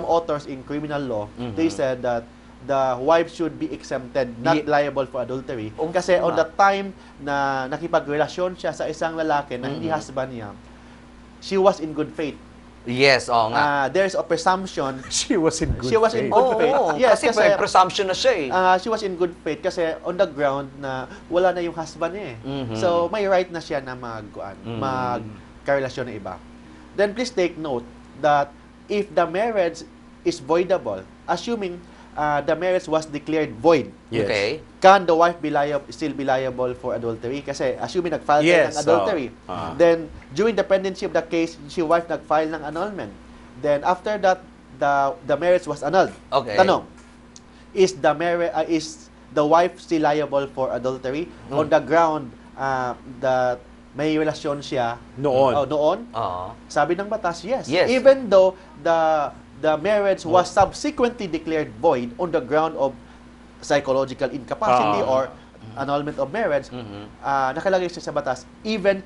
authors in criminal law, they said that the wife should be exempted, not liable for adultery. Oh, Kasi on nga. the time na nakipagrelasyon siya sa isang lalaki na hindi husband niya, she was in good faith. Yes, oo nga. there's a presumption She was in good She was in faith. good faith. Yes, kasi may presumption na siya eh. she was in good faith kasi on the ground na wala na yung husband niya eh. Mhm. So, may right na siya na magkarelasyon na iba. Then, please take note that if the marriage is voidable, assuming the marriage was declared void, Yes. Okay. can the wife still be liable for adultery? Kasi assuming nag-file Yes, ng adultery, so, then during the pendency of the case, si wife nag-file ng annulment. Then after that, the marriage was annulled. Okay. Tanong, is the wife still liable for adultery on the ground that may relasyon siya Noon. noon? Oo. Sabi ng batas, yes. Yes. Even though the marriage was subsequently declared void on the ground of psychological incapacity or annulment of marriage, nakalagay siya sa batas, even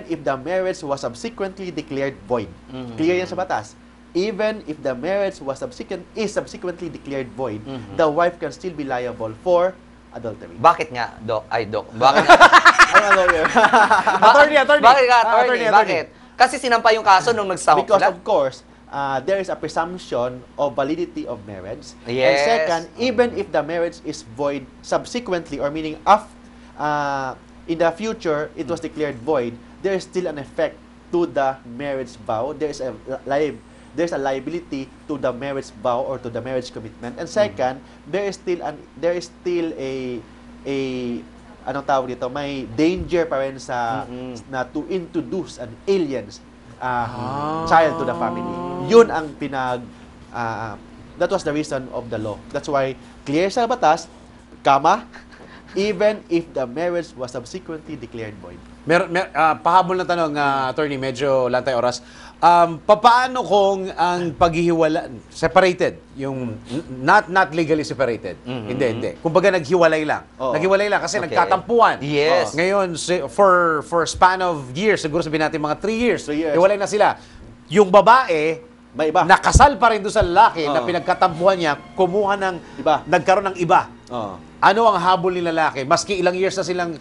if the marriage was subsequently declared void. Clear yan sa batas. Even if the marriage was subsequently declared void, the wife can still be liable for adultery. Bakit nga, Doc? Ay, Doc. Bakit nga? Attorney. Bakit nga, attorney? Attorney. Bakit? Kasi sinampa yung kaso nung nagsahok Because sila. of course, there is a presumption of validity of marriage. And Yes. second, even if the marriage is void subsequently, or meaning in the future it was declared void, there is still an effect to the marriage vow. There's a liability to the marriage vow or to the marriage commitment. And second, there is still a anong tawag dito, may danger pa rin sa na to introduce an alien's child to the family. Yun ang that was the reason of the law. That's why clear sa batas, even if the marriage was subsequently declared void. Pahabol na tanong, attorney, medyo lang tayo oras. Paano kung ang paghihiwala, separated, yung not legally separated? Hindi. Kumbaga naghiwalay lang. Oo. Naghiwalay lang kasi Okay. nagkatampuan. Yes. Ngayon, for span of years, siguro sabihin natin mga 3 years, 3 years. hiwalay na sila. Yung babae, May iba. nakasal pa rin doon sa lalaki na Oo. pinagkatampuhan niya, kumuha ng Iba. nagkaroon ng iba. Oh. Ano ang habol ni lalaki? Maski ilang years na silang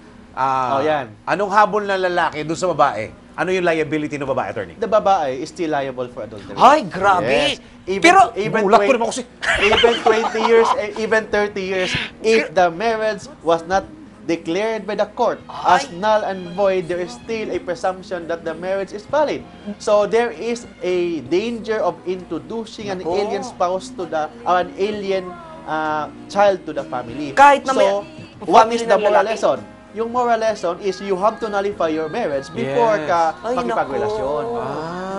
yan. anong habol ng lalaki doon sa babae? Ano yung liability ng babae, attorney? The babae is still liable for adultery. Ay, grabe. Yes. Even, Pero, even gulat ko naman kasi. even 20 years, even 30 years, if the marriage was not declared by the court as null and void, there is still a presumption that the marriage is valid. So there is a danger of introducing an alien spouse to an alien child to the family. Kahit na may so, what family is the ng moral lalaki? lesson? Yung moral lesson is you have to nullify your marriage before Yes. ka Ay, makipagrelasyon. nako.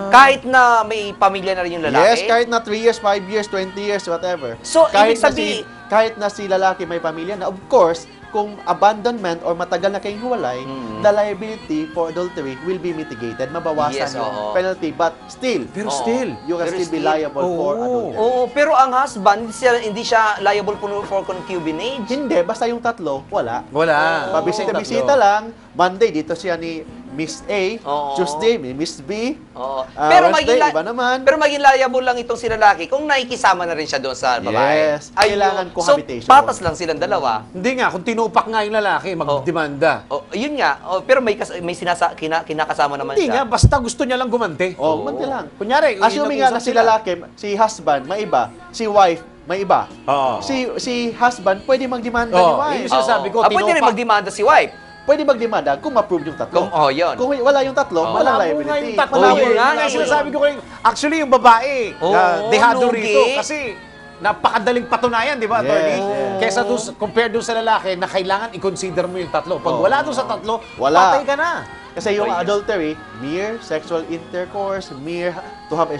Kahit na may pamilya na rin yung lalaki? Yes, kahit na 3 years, 5 years, 20 years, whatever. So, kahit ibig sabihin- kahit na si lalaki may pamilya na, of course, kung abandonment or matagal na kayong hiwalay, the liability for adultery will be mitigated. Mabawasan Yes, yung oo. penalty. But still, Pero Oo. still, you can Pero still be still, liable for oo. adultery. Oo, pero ang husband, hindi siya liable for concubinage. Hindi, basta yung tatlo, wala. wala. Pabisita-bisita lang. Monday, dito siya ni Miss A. Oo. Tuesday, may Miss B. Oo. Wednesday, iba naman. Pero maging liable lang itong si lalaki kung nakikisama na rin siya doon sa babae. Yes, kailangan yun. cohabitation. So, patas lang silang dalawa. Hindi nga, kung tinupak nga yung lalaki, magdemanda. Oh, yun nga. Oh, pero may kinakasama naman Hindi nga, siya. basta gusto niya lang gumante. Oh, gumanti lang. Kunyari, Assuming nga na si lalaki, si husband, may iba. Si wife, may iba. Oo. Si husband, pwede magdemanda ni Oo, wife. yun yung sinasabi ko, Pwede rin tinupak. magdemanda si wife. Pwede magdemanda kung ma-prove yung tatlo. Yun. Kung wala yung tatlo, Oo. walang Malabo nga liability. yung tatlo. Malabo Yun nga, nga yung sinasabi ko kayo. Actually, yung babae, Oo, dehado lugi. rito. Kasi napakadaling patunayan, di ba, Yes, attorney? yes. Kesa compared doon sa lalaki na kailangan i-consider mo yung tatlo. Pag Oo. wala doon sa tatlo, Wala. patay ka na. Kasi yung Ayun. adultery, mere sexual intercourse, mere to have a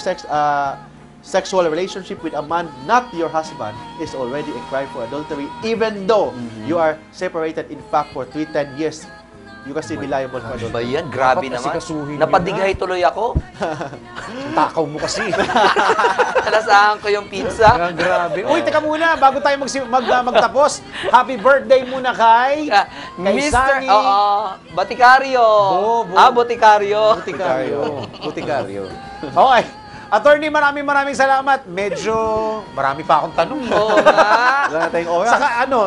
sexual relationship with a man not your husband is already a crime for adultery, even though you are separated in fact for 10 years. You can still be liable for Ba adultery. yan? Grabe Dapat naman. asikasuhin yun Napadighay tuloy ako. Takaw mo kasi. Alasahan ko yung pizza. Grabe. Uy, teka muna, bago tayo magtapos, happy birthday muna kay Mr. Sunny. Boticario. Bo. Boticario. Butikaryo. Okay. Attorney, maraming salamat. Medyo marami pa akong tanong. Oo nga. Wala na tayong oras.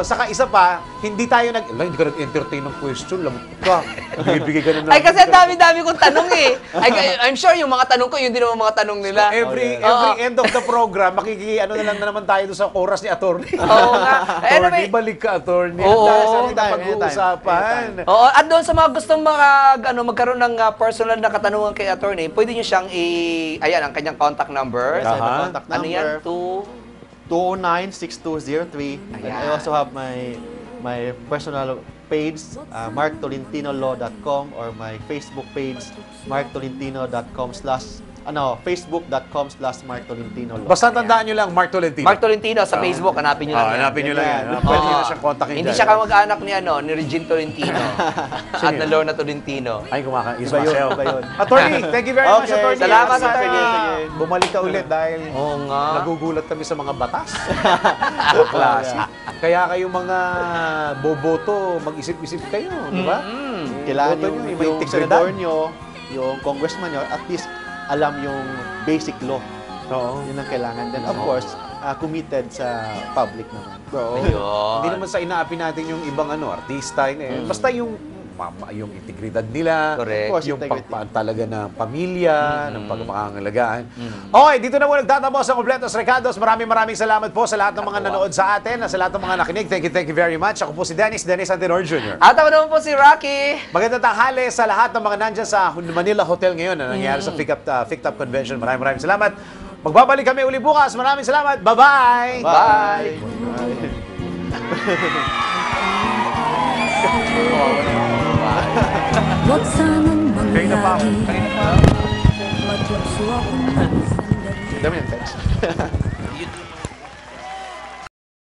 Saka isa pa, hindi tayo hindi ka nag-entertain ng question lang. Ka, bibigay ka na Ay, kasi ang dami-dami kong tanong eh. I'm sure yung mga tanong ko, yun din naman mga tanong nila. Every end of the program, naman tayo doon sa oras ni attorney. Oo nga. Attorney, balik ka, attorney. Oo. Ang dami pag-uusapan. Oo, at doon sa mga gustong magkaroon ng personal na katanungan kay attorney, pwede nyo siyang ayan, ang kanyang contact number. Yes, I have a contact Ano yan? number. 209-6203. And I also have my personal page, marktolentino.com, or my Facebook page, facebook.com/marktolentino. Basta tandaan nyo lang, Mark Tolentino. Mark Tolentino sa Facebook, hanapin nyo lang. yan. Hanapin nyo lang yan. Yan. Pwede nyo na siyang kontakin Hindi dyan. siya kamag-anak ni Regine Tolentino at na Lorna Tolentino. Ay, kumakain. Iba yun, iba yun. Attorney, thank you very much, Okay, attorney. salamat, Sana attorney. Bumalik ka ulit dahil Oo nga. nagugulat kami sa mga batas. Klase. Kaya kayong mga boboto, mag-isip-isip kayo, di ba? Kailangan Boto yung, nyo, may yung integridad. senador nyo, yung congressman nyo, at least alam yung basic law. Oo. Yun ang kailangan. Then, of course, committed sa public naman. Ayun. Hindi naman sa inaapi natin yung ibang artista. Basta yung integridad nila, Correct. Of course, yung integrity. talaga na pamilya, ng pagpapangalagaan. Okay, dito na po nagtatapos ang Kompletos Recados. Maraming salamat po sa lahat ng mga nanood sa atin, sa lahat ng mga nakinig. Thank you very much. Ako po si Dennis Antenor Jr. At ako naman po si Rocky. Magandang tanghali sa lahat ng mga nandyan sa Manila Hotel ngayon na nangyari sa FICTAP Convention. Maraming salamat. Magbabalik kami uli bukas. Maraming salamat. Bye-bye! Bye! Huwag sanang Kanina pa ako. mangyari Kanina pa. Magpapso akong sandali Dami yung text.